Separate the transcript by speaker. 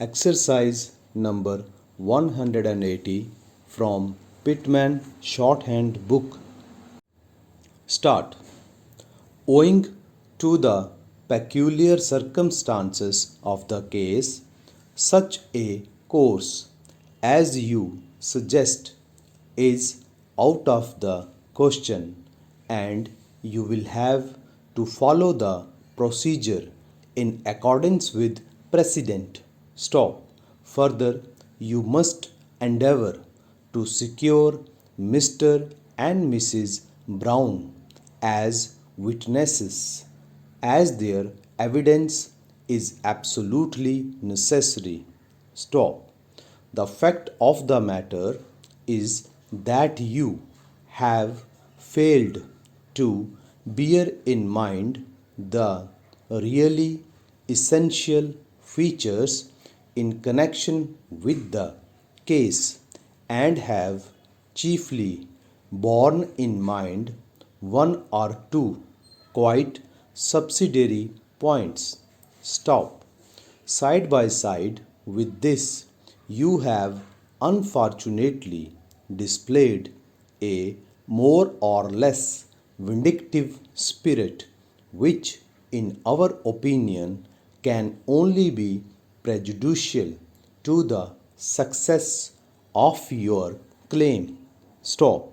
Speaker 1: Exercise number 180 from Pitman Shorthand Book. Start. Owing to the peculiar circumstances of the case, such a course as you suggest is out of the question, and you will have to follow the procedure in accordance with precedent. Stop. Further, you must endeavor to secure Mr. and Mrs. Brown as witnesses, as their evidence is absolutely necessary. Stop. The fact of the matter is that you have failed to bear in mind the really essential features in connection with the case and have chiefly borne in mind one or two quite subsidiary points. Stop. Side by side with this, you have unfortunately displayed a more or less vindictive spirit, which, in our opinion, can only be prejudicial to the success of your claim. Stop.